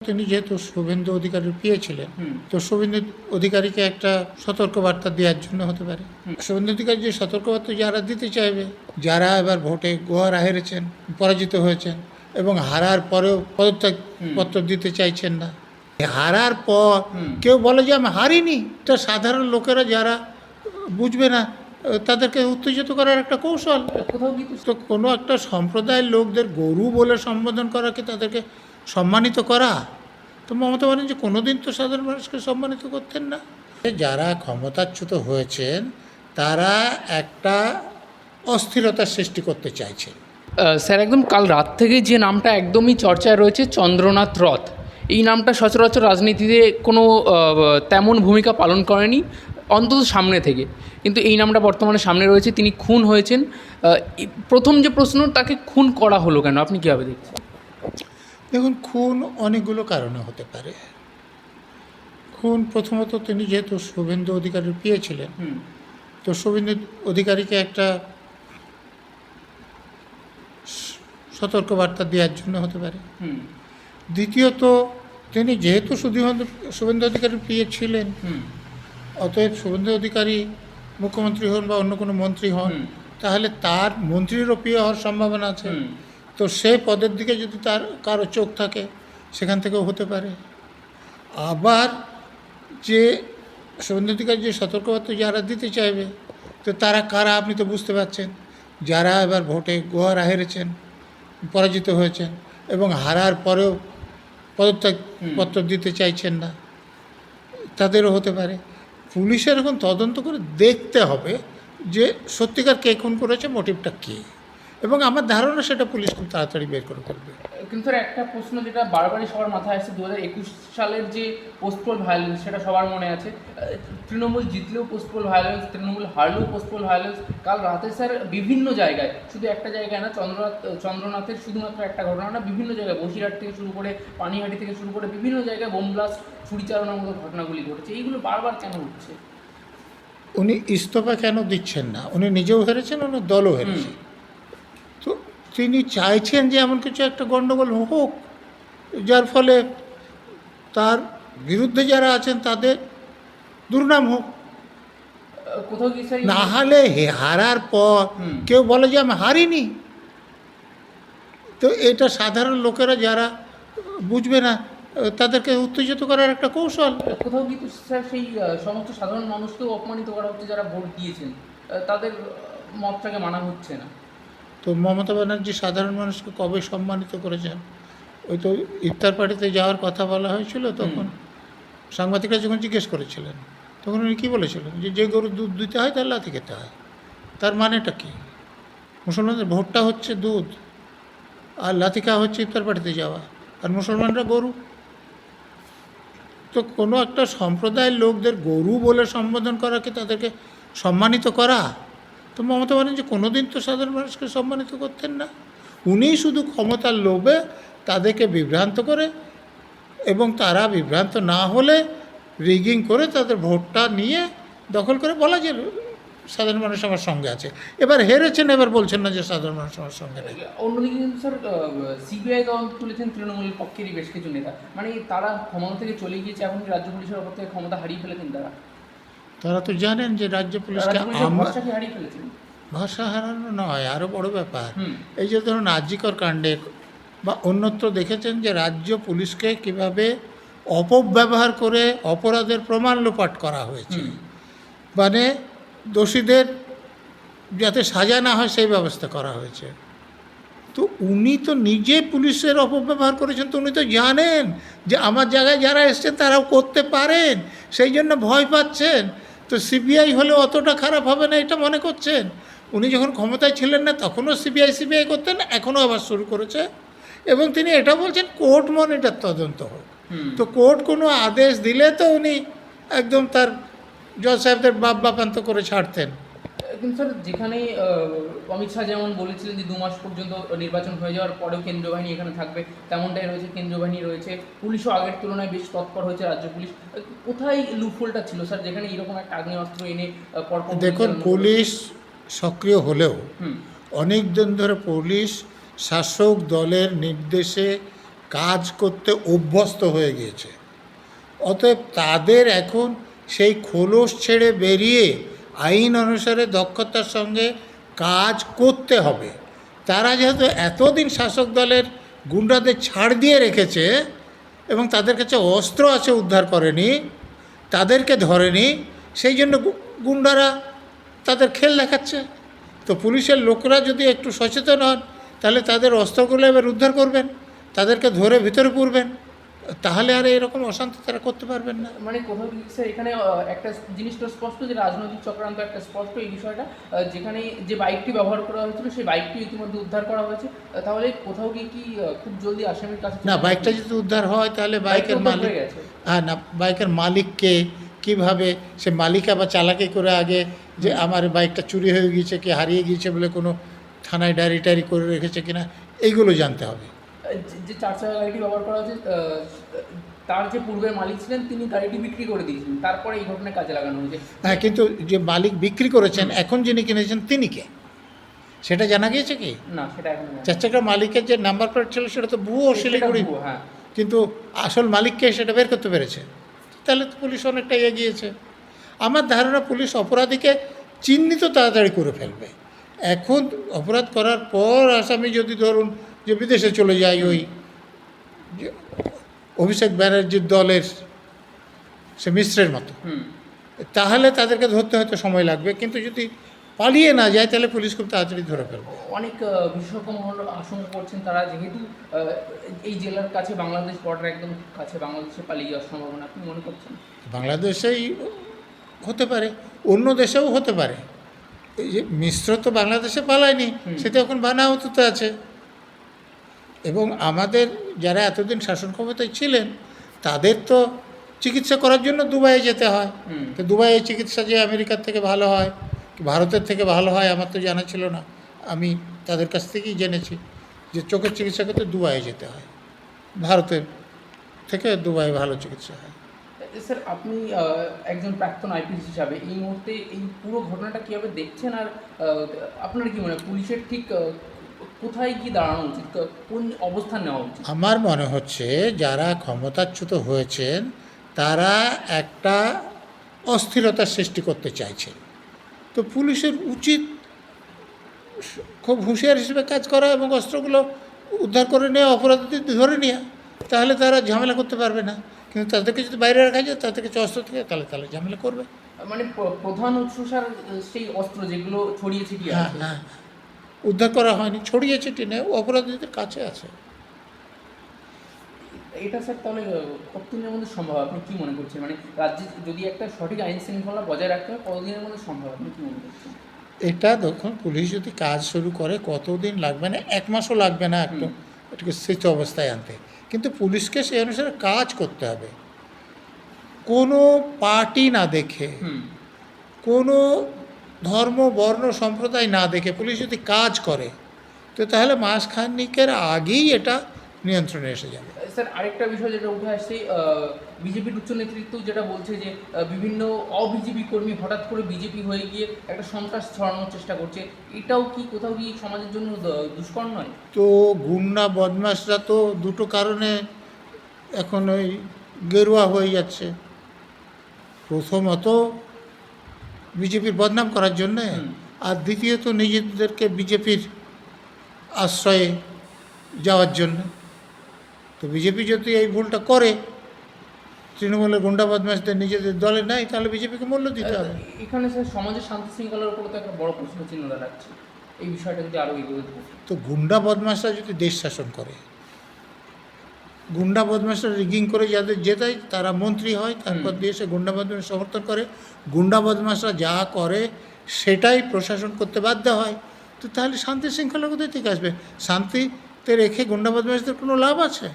তিনি যেহেতু শুভেন্দু অধিকারীর পিএ ছিলেন, তো শুভেন্দু অধিকারীকে একটা সতর্কবার্তা দেওয়ার জন্য হতে পারে। শুভেন্দু অধিকারী যে সতর্কবার্তা যারা দিতে চাইবে, যারা এবার ভোটে গোহারা হেরেছেন, পরাজিত হয়েছেন এবং হারার পরেও পদত্যাগ পত্র দিতে চাইছেন না, হারার পর কেউ বলে যে আমি হারিনি, এটা সাধারণ লোকেরা যারা বুঝবে না, তাদেরকে উত্তেজিত করার একটা কৌশল। তো কোনো একটা সম্প্রদায়ের লোকদের গরু বলে সম্বোধন করাকে, তাদেরকে সম্মানিত করা, তো মমতা ব্যানার্জি কোনোদিন তো সাধারণ মানুষকে সম্মানিত করতেন না। যারা ক্ষমতাচ্যুত হয়েছেন তারা একটা অস্থিরতার সৃষ্টি করতে চাইছেন। স্যার, একদম কাল রাত থেকে যে নামটা একদমই চর্চায় রয়েছে, চন্দ্রনাথ রথ, এই নামটা সচরাচর রাজনীতিতে কোনো তেমন ভূমিকা পালন করেনি, অন্তত সামনে থেকে, কিন্তু এই নামটা বর্তমানে সামনে রয়েছে। তিনি খুন হয়েছেন। প্রথম যে প্রশ্ন, তাকে খুন করা হলো কেন, আপনি কীভাবে দেখছেন? দেখুন, খুন অনেকগুলো কারণে হতে পারে। খুন প্রথমত, তিনি যেহেতু শুভেন্দু অধিকারীর পিএ ছিলেন, তো শুভেন্দু অধিকারীকে একটা সতর্কবার্তা দেওয়ার জন্য হতে পারে। দ্বিতীয়ত, তিনি যেহেতু শুভেন্দু অধিকারীর পিএ ছিলেন, অতএব শুভেন্দু অধিকারী মুখ্যমন্ত্রী হন বা অন্য কোনো মন্ত্রী হন, তাহলে তার মন্ত্রীরও প্রিয় হওয়ার সম্ভাবনা আছে। তো সে পদের দিকে যদি তার কারো চোখ থাকে, সেখান থেকেও হতে পারে। আবার যে শুভেন্দু অধিকারী যে সতর্কবার্তা যারা দিতে চাইবে, তো তারা কারা আপনি তো বুঝতে পারছেন, যারা এবার ভোটে গোহারা হেরেছেন, পরাজিত হয়েছেন এবং হারার পরেও পদত্যাগ পত্র দিতে চাইছেন না, তাদেরও হতে পারে। পুলিশের এখন তদন্ত করে দেখতে হবে যে সত্যিকার কে খুন করেছে, মোটিভটা কী, এবং আমার ধারণা সেটা পুলিশ খুব তাড়াতাড়ি বের করে ফেলবে। কিন্তু স্যার, একটা প্রশ্ন যেটা বারবারই সবার মাথায় আসছে, 2021 সালের যে পোস্টপোল ভায়োলেন্স, সেটা সবার মনে আছে। তৃণমূল জিতলেও পোস্টপোল ভায়োলেন্স, তৃণমূল হারলেও পোস্টপোল ভায়োলেন্স। কাল রাতে স্যার বিভিন্ন জায়গায়, শুধু একটা জায়গায় না, চন্দ্রনাথের শুধুমাত্র একটা ঘটনা না, বিভিন্ন জায়গায়, বসিরহাট থেকে শুরু করে পানিহাটি থেকে শুরু করে বিভিন্ন জায়গায় বোম ব্লাস্ট, ছুরিচালনার মতো ঘটনাগুলি ঘটেছে। এইগুলো বারবার কেন হচ্ছে? উনি ইস্তফা কেন দিচ্ছেন না? উনি নিজেও হেরেছেন, ওনার দলও হেরেছে। তো তিনি চাইছেন যে এমন কিছু একটা গণ্ডগোল হোক, যার ফলে তার বিরুদ্ধে যারা আছেন তাদের দুর্নাম হোক। কোথাও কি স্যার, না হলে হারার পর কেউ বলে যে আমি হারিনি, তো এটা সাধারণ লোকেরা যারা বুঝবে না, তাদেরকে উত্তেজিত করার একটা কৌশল। কোথাও কিন্তু স্যার সেই সমস্ত সাধারণ মানুষকেও অপমানিত করা হচ্ছে, যারা ভোট দিয়েছেন, তাদের মতটাকে মানা হচ্ছে না। তো মমতা ব্যানার্জি সাধারণ মানুষকে কবে সম্মানিত করেছেন? ওই তো ইফতার পার্টিতে যাওয়ার কথা বলা হয়েছিল, তখন সাংবাদিকরা যখন জিজ্ঞেস করেছিলেন, তখন উনি কী বলেছিলেন, যে যে গরুর দুধ দিতে হয় তার লাথি খেতে হয়। তার মানেটা কী? মুসলমানদের ভোটটা হচ্ছে দুধ, আর লাথি খাওয়া হচ্ছে ইফতার পার্টিতে যাওয়া, আর মুসলমানরা গরু। তো কোনো একটা সম্প্রদায়ের লোকদের গরু বলে সম্বোধন করাকে, তাদেরকে সম্মানিত করা, তো মমতা ব্যানার্জি কোনোদিন তো সাধারণ মানুষকে সম্মানিত করতেন না। উনি শুধু ক্ষমতার লোভে তাদেরকে বিভ্রান্ত করে, এবং তারা বিভ্রান্ত না হলে রিগিং করে তাদের ভোটটা নিয়ে দখল করে বলা যে সাধারণ মানুষ আমার সঙ্গে আছে। এবার হেরেছেন, এবার বলছেন না যে সাধারণ মানুষ আমার সঙ্গে নেই। অন্যদিকে কিন্তু স্যার, সিবিআই তদন্ত তুলেছেন তৃণমূলের পক্ষেরই বেশ কিছু নেতা, মানে তারা ক্ষমতা থেকে চলে গিয়েছে, এখন রাজ্য পুলিশের ওপর থেকে ক্ষমতা হারিয়ে ফেলেছেন তারা। তারা তো জানেন যে রাজ্য পুলিশকে ভরসাকে হারিয়ে ফেলেছেন। ভাষা হারানো নয়, আরও বড় ব্যাপার, এই যে ধরুন আরজিকর কাণ্ডে বা অন্যত্র দেখেছেন যে রাজ্য পুলিশকে কিভাবে অপব্যবহার করে অপরাধের প্রমাণ লোপাট করা হয়েছে, মানে দোষীদের যাতে সাজা না হয় সেই ব্যবস্থা করা হয়েছে। তো উনি তো নিজে পুলিশের অপব্যবহার করেছেন, তো উনি তো জানেন যে আমার জায়গায় যারা এসছেন তারাও করতে পারেন, সেই জন্য ভয় পাচ্ছেন। তো সিবিআই হলে অতটা খারাপ হবে না এটা মনে করছেন। উনি যখন ক্ষমতায় ছিলেন না তখনও সিবিআই করতেন, এখনও আবার শুরু করেছে, এবং তিনি এটা বলছেন কোর্ট মনিটর তদন্ত হোক। তো কোর্ট কোনো আদেশ দিলে তো উনি একদম তার জজ সাহেবদের বাপান্ত করে ছাড়তেন। কিন্তু স্যার, যেখানে অমিত শাহ যেমন বলেছিলেন যে 2 মাস পর্যন্ত নির্বাচন হয়ে যাওয়ার পরেও কেন্দ্রীয় বাহিনী এখানে থাকবে, তেমনটাই রয়েছে, কেন্দ্রীয় বাহিনী রয়েছে, পুলিশও আগের তুলনায় বেশ তৎপর হয়েছে রাজ্য পুলিশ। কোথায় লুপহোলটা ছিল স্যার, যেখানে এরকম একটা আগ্নেয়াস্ত্র এনে পরপর? দেখুন, পুলিশ সক্রিয় হলেও অনেক দিন ধরে পুলিশ শাসক দলের নির্দেশে কাজ করতে অভ্যস্ত হয়ে গিয়েছে। অতএব তাদের এখন সেই খোলস ছেড়ে বেরিয়ে আইন অনুসারে দক্ষতার সঙ্গে কাজ করতে হবে। তারা যেহেতু এতদিন শাসক দলের গুন্ডাদের ছাড় দিয়ে রেখেছে এবং তাদের কাছে অস্ত্র আছে, উদ্ধার করেনি, তাদেরকে ধরেনি, সেই জন্য গুন্ডারা তাদের খেল দেখাচ্ছে। তো পুলিশের লোকরা যদি একটু সচেতন হন, তাহলে তাদের অস্ত্রগুলো এবার উদ্ধার করবেন, তাদেরকে ধরে ভিতরে পুরবেন, তাহলে আর এরকম অশান্তি তারা করতে পারবেন না। মানে কোথাও কি স্যার এখানে একটা জিনিসটা স্পষ্ট যে রাজনৈতিক চক্রান্ত একটা স্পষ্ট এই বিষয়টা, যেখানে যে বাইকটি ব্যবহার করা হয়েছিল সেই বাইকটি ইতিমধ্যে উদ্ধার করা হয়েছে, তাহলে কোথাও কি খুব জলদি আসামির কাছে না, বাইকটা যদি উদ্ধার হয় তাহলে বাইকের মালিক, হ্যাঁ না, বাইকের মালিককে কীভাবে, সে মালিক আবার চালাকি করে আগে যে আমার বাইকটা চুরি হয়ে গিয়েছে কি হারিয়ে গিয়েছে বলে কোনো থানায় ডায়েরি টায়েরি করে রেখেছে কিনা, এইগুলো জানতে হবে। যে 4 চাকা গাড়িটি ব্যবহার করা হয়েছে, তার যে পূর্বের মালিক ছিলেন তিনি গাড়িটি বিক্রি করে দিয়েছিলেন, তারপরে এই ঘটনায় কাজে লাগানো হয়েছে। হ্যাঁ, কিন্তু যে মালিক বিক্রি করেছেন, এখন যিনি কিনেছেন তিনি কে সেটা জানা গিয়েছে কি? না, সেটা এখন 4 চাকার মালিকের যে নাম্বার প্লেট ছিল সেটা তো ভুয়ো শিলিগুড়ি, হ্যাঁ, কিন্তু আসল মালিককে সেটা বের করতে পেরেছে, তাহলে তো পুলিশ অনেকটা এগিয়েছে। আমার ধারণা পুলিশ অপরাধীকে চিহ্নিত তাড়াতাড়ি করে ফেলবে। এখন অপরাধ করার পর আসামি যদি ধরুন যে বিদেশে চলে যায়, ওই যে অভিষেক ব্যানার্জির দলের সে মিশ্রের মতো, তাহলে তাদেরকে ধরতে হয়তো সময় লাগবে, কিন্তু যদি পালিয়ে না যায় তাহলে পুলিশ খুব তাড়াতাড়ি ধরে ফেলবে। অনেক বিশেষজ্ঞ মহল আশঙ্কা করছেন তারা যেহেতু এই জেলার কাছে বাংলাদেশ বর্ডার একদম কাছে, বাংলাদেশে পালিয়ে যাওয়ার সম্ভাবনা আপনি মনে করছেন? বাংলাদেশেই হতে পারে, অন্য দেশেও হতে পারে। এই যে মিশ্র তো বাংলাদেশে পালায়নি, সেটা এখন বানাহতুতে আছে। এবং আমাদের যারা এতদিন শাসন ক্ষমতায় ছিলেন তাদের তো চিকিৎসা করার জন্য দুবাইয়ে যেতে হয়। তো দুবাইয়ে চিকিৎসা যে আমেরিকার থেকে ভালো হয় কি ভারতের থেকে ভালো হয় আমার তো জানা ছিল না, আমি তাদের কাছ থেকেই জেনেছি যে চোখের চিকিৎসা করতে দুবাইয়ে যেতে হয়, ভারতের থেকে দুবাইয়ে ভালো চিকিৎসা হয়। স্যার, আপনি একজন প্রাক্তন আইপিএস হিসাবে এই মুহূর্তে এই পুরো ঘটনাটা কীভাবে দেখছেন, আর আপনার কি মনে হয় পুলিশের ঠিক কোথায় কি দাঁড়ানো উচিত, কোন অবস্থান নেওয়া উচিত? আমার মনে হচ্ছে যারা ক্ষমতাচ্যুত হয়েছেন তারা একটা অস্থিরতার সৃষ্টি করতে চাইছেন। তো পুলিশের উচিত খুব হুঁশিয়ার হিসেবে কাজ করা এবং অস্ত্রগুলো উদ্ধার করে নেওয়া, অপরাধীদের ধরে নেওয়া, তাহলে তারা ঝামেলা করতে পারবে না। কিন্তু তাদেরকে যদি বাইরে রাখা যায়, তাদের কাছে অস্ত্র থেকে, তাহলে ঝামেলা করবে। মানে প্রধান উৎস স্যার সেই অস্ত্র যেগুলো ছড়িয়ে ছিটিয়ে হ্যাঁ আছে। হ্যাঁ, উদ্ধার করা হয়নি, ছড়িয়ে ছিটিয়ে নেই, অপরাধীদের কাছে আছে। এটা স্যার তাহলে কতদিনের মধ্যে সম্ভব আপনি কী মনে করছেন? মানে রাজ্যে যদি একটা সঠিক আইন শৃঙ্খলা বজায় রাখতে হয় কতদিনের মধ্যে সম্ভব আপনি কী মনে করছেন? এটা দেখুন, পুলিশ যদি কাজ শুরু করে কতদিন লাগবে না, 1 মাসও লাগবে না একটু এটাকে স্থিত অবস্থায় আনতে, কিন্তু পুলিশকে সেই অনুসারে কাজ করতে হবে। কোনো পার্টি না দেখে, কোনো ধর্ম বর্ণ সম্প্রদায় না দেখে পুলিশ যদি কাজ করে, তো তাহলে মাসখানেকের আগেই এটা নিয়ন্ত্রণে এসে যাবে। স্যার, আরেকটা বিষয় যেটা উঠে আসছে, বিজেপির উচ্চ নেতৃত্ব যেটা বলছে যে বিভিন্ন অবিজেপি কর্মী হঠাৎ করে বিজেপি হয়ে গিয়ে একটা সন্ত্রাস ছড়ানোর চেষ্টা করছে, এটাও কি কোথাও কি সমাজের জন্য দুষ্কর নয়? তো গুন্ডা বদমাশরা তো দুটো কারণে এখন ওই গেরুয়া হয়ে যাচ্ছে। প্রথমত বিজেপির বদনাম করার জন্যে, আর দ্বিতীয়ত নিজেদেরকে বিজেপির আশ্রয়ে যাওয়ার জন্য। তো বিজেপি যদি এই ভুলটা করে, তৃণমূলের গুন্ডা বদমাশদের নিজেদের দলে নাই, তাহলে বিজেপিকে মূল্য দিতে হবে। এখানে স্যার সমাজের শান্তি শৃঙ্খলার উপরে তো একটা বড় প্রশ্ন চিহ্ন দাঁড়াচ্ছে, এই বিষয়টা যদি আরও এগোতে থাকে। তো গুন্ডা বদমাশরা যদি দেশ শাসন করে, গুন্ডা বদমাশরা রিগিং করে যাদের জেতায় তারা মন্ত্রী হয়, তারপর দিয়ে সে গুন্ডা বদমাশ সমর্থন করে, গুন্ডা বদমাশরা যা করে সেটাই প্রশাসন করতে বাধ্য হয়, তো তাহলে শান্তি শৃঙ্খলা কোথায় থেকে আসবে? শান্তিতে রেখে গুন্ডা বদমাশদের কোনো লাভ আছে?